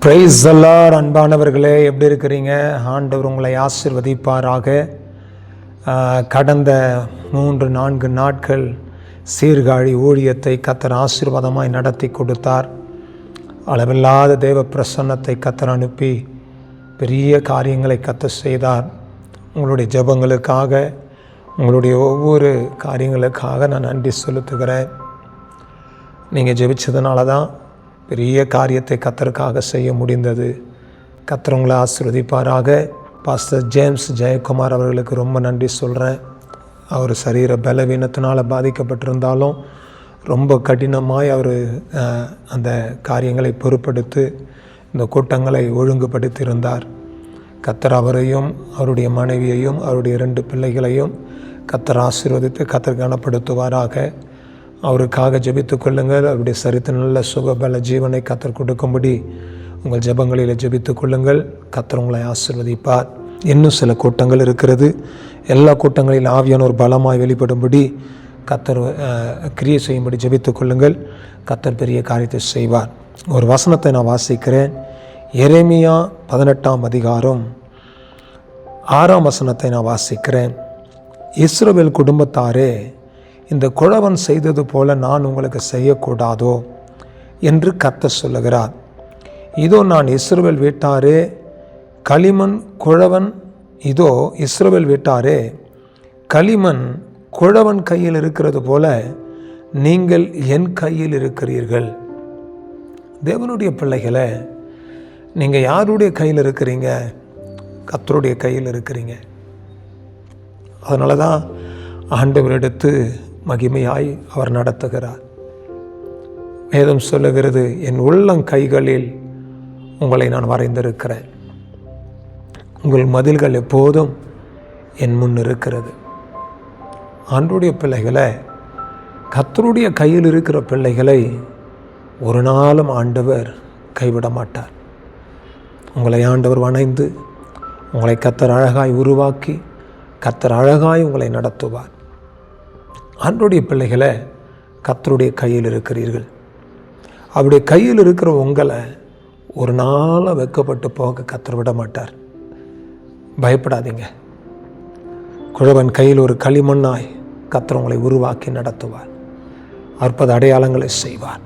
Praise the Lord. அன்பானவர்களே, எப்படி இருக்கிறீங்க? ஆண்டவர் உங்களை ஆசீர்வதிப்பாராக. கடந்த 3-4 நாட்கள் சீர்காழி ஊழியத்தை கர்த்தர் ஆசீர்வாதமாய் நடத்தி கொடுத்தார். அளவில்லாத தேவ பிரசன்னத்தை கர்த்தர் அனுப்பி பெரிய காரியங்களை கர்த்தர் செய்தார். உங்களுடைய ஜெபங்களுக்காக, உங்களுடைய ஒவ்வொரு காரியங்களுக்காக நான் நன்றி செலுத்துகிறேன். நீங்கள் ஜெபிச்சதுனால தான் பெரிய காரியத்தை கர்த்தருக்காக செய்ய முடிந்தது. கர்த்தர் உங்களை ஆசீர்வதிப்பாராக. பாஸ்டர் ஜேம்ஸ் ஜெயக்குமார் அவர்களுக்கு ரொம்ப நன்றி சொல்கிறேன். அவர் சரீர பலவீனத்தினால் பாதிக்கப்பட்டிருந்தாலும் ரொம்ப கடினமாய் அவர் அந்த காரியங்களை பொறுப்படுத்தி இந்த கூட்டங்களை ஒழுங்குபடுத்தியிருந்தார். கர்த்தர் அவரையும் அவருடைய மனைவியையும் அவருடைய 2 பிள்ளைகளையும் கர்த்தர் ஆசீர்வதித்து கர்த்தர் கனப்படுத்துவாராக. அவருக்காக ஜெபித்து கொள்ளுங்கள். அவருடைய சரித்த நல்ல சுகபல ஜீவனை கர்த்தர் கொடுக்கும்படி உங்கள் ஜெபங்களில் ஜெபித்து கொள்ளுங்கள். கர்த்தர் உங்களை ஆசீர்வதிப்பார். இன்னும் சில கூட்டங்கள் இருக்கிறது. எல்லா கூட்டங்களில் ஆவியான ஒரு பலமாய் வெளிப்படும்படி கர்த்தர் கிரியை செய்யும்படி ஜெபித்து கொள்ளுங்கள். கர்த்தர் பெரிய காரியத்தை செய்வார். ஒரு வசனத்தை நான் வாசிக்கிறேன். எரேமியா 18ஆம் அதிகாரம் 6ஆம் வசனத்தை நான் வாசிக்கிறேன். இஸ்ரவேல் குடும்பத்தாரே, இந்த குழவன் செய்தது போல நான் உங்களுக்கு செய்யக்கூடாதோ என்று கர்த்தர் சொல்லுகிறார். இதோ நான் இஸ்ரவேல் வீட்டாரே களிமண் குழவன், இதோ இஸ்ரவேல் வீட்டாரே களிமண் குழவன் கையில் இருக்கிறது போல நீங்கள் என் கையில் இருக்கிறீர்கள். தேவனுடைய பிள்ளைகளை, நீங்கள் யாருடைய கையில் இருக்கிறீங்க? கர்த்தருடைய கையில் இருக்கிறீங்க. அதனால தான் ஆண்டவர் எடுத்து மகிமையாய் அவர் நடத்துகிறார். வேதம் சொல்லுகிறது, என் உள்ளங்கைகளில் உங்களை நான் வரைந்திருக்கிறேன். உங்கள் மதில்கள் எப்போதும் என் முன் இருக்கிறது. ஆண்டவருடைய பிள்ளைகளை, கர்த்தருடைய கையில் இருக்கிற பிள்ளைகளை ஒரு நாளும் ஆண்டவர் கைவிட மாட்டார். உங்களை ஆண்டவர் வணைந்து உங்களை கர்த்தர் அழகாய் உருவாக்கி கர்த்தர் அழகாய் உங்களை நடத்துவார். ஆண்டவருடைய பிள்ளைகளை, கர்த்தருடைய கையில் இருக்கிறீர்கள். அவருடைய கையில் இருக்கிற உங்களை ஒரு நாளாக வெட்கப்பட்டு போக கர்த்தர் விட மாட்டார். பயப்படாதீங்க. குழவன் கையில் ஒரு களிமண்ணாய் கர்த்தர் உங்களை உருவாக்கி நடத்துவார். அற்புத அடையாளங்களை செய்வார்.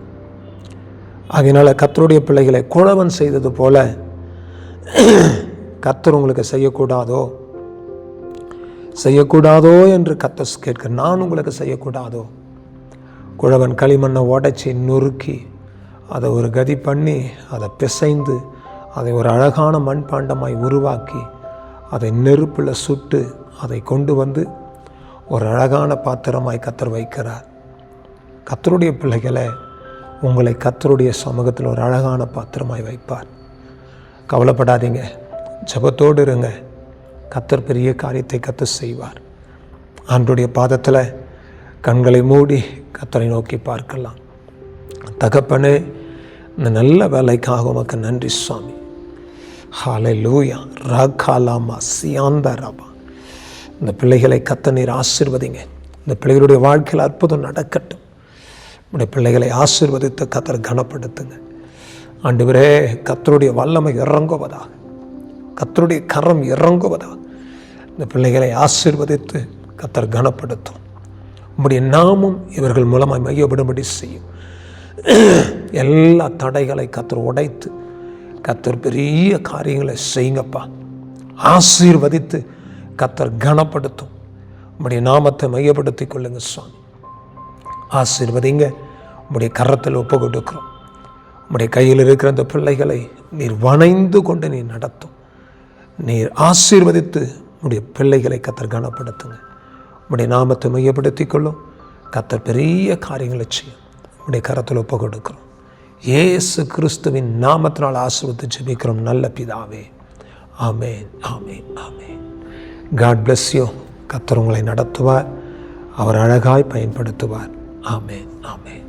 அதனால கர்த்தருடைய பிள்ளைகளை, குழவன் செய்தது போல கர்த்தர் உங்களுக்கு செய்யக்கூடாதோ என்று கர்த்தர் கேட்க, நான் உங்களுக்கு செய்யக்கூடாதோ? குழவன் களிமண்ணை உடைச்சி நொறுக்கி அதை ஒரு கதி பண்ணி அதை பிசைந்து அதை ஒரு அழகான மண்பாண்டமாய் உருவாக்கி அதை நெருப்பில் சுட்டு அதை கொண்டு வந்து ஒரு அழகான பாத்திரமாய் கர்த்தர் வைக்கிறார். கர்த்தருடைய பிள்ளைகளை, உங்களை கர்த்தருடைய சமூகத்தில் ஒரு அழகான பாத்திரமாய் வைப்பார். கவலைப்படாதீங்க. ஜெபத்தோடு இருங்க. கர்த்தர் பெரிய காரியத்தை கர்த்தர் செய்வார். ஆண்டவருடைய பாதத்தில் கண்களை மூடி கர்த்தரை நோக்கி பார்க்கலாம். தகப்பனே, இந்த நல்ல வேலைக்காக உமக்கு நன்றி சுவாமி. ஹல்லேலூயா. ரகாலாமா சியாந்தரபா. இந்த பிள்ளைகளை கர்த்தர் நீர் ஆசீர்வதிங்க. இந்த பிள்ளைகளுடைய வாழ்க்கையில் அற்புதம் நடக்கட்டும். உடைய பிள்ளைகளை ஆசீர்வதித்து கர்த்தர் கனப்படுத்துங்க. ஆண்டவரே, கர்த்தருடைய வல்லமை இறங்குவதாக, கர்த்தருடைய கரம் இறங்குவதாக. இந்த பிள்ளைகளை ஆசீர்வதித்து கர்த்தர் கனப்படுத்தும். உம்முடைய நாமம் இவர்கள் மூலமாய் மையப்படும்படி செய்யும். எல்லா தடைகளை கர்த்தர் உடைத்து கர்த்தர் பெரிய காரியங்களை செய்யுங்கப்பா. ஆசீர்வதித்து கர்த்தர் கனப்படுத்தும். உம்முடைய நாமத்தை மையப்படுத்தி கொள்ளுங்க சுவாமி. ஆசீர்வதிங்க. உம்முடைய கரத்தில் ஒப்பு கொடுக்கிறோம். உம்முடைய கையில் இருக்கிற அந்த பிள்ளைகளை நீர் வணைந்து கொண்டு நீர் நடத்தும். நீர் ஆசீர்வதித்து உம்முடைய பிள்ளைகளை கர்த்தர் கனப்படுத்துங்க. உம்முடைய நாமத்தை மையப்படுத்தி கொள்ளும். கர்த்தர் பெரிய காரியங்களை செய்யும். உம்முடைய கரத்தில் ஒப்பு கொடுக்கிறோம். இயேசு கிறிஸ்துவின் நாமத்தினால் ஆசீர்வதித்து ஜெபிக்கிறோம் நல்ல பிதாவே. ஆமென், ஆமென், ஆமென். God bless you. கர்த்தர் உங்களை நடத்துவார். அவர் அழகாய் பயன்படுத்துவார். ஆமென், ஆமென்.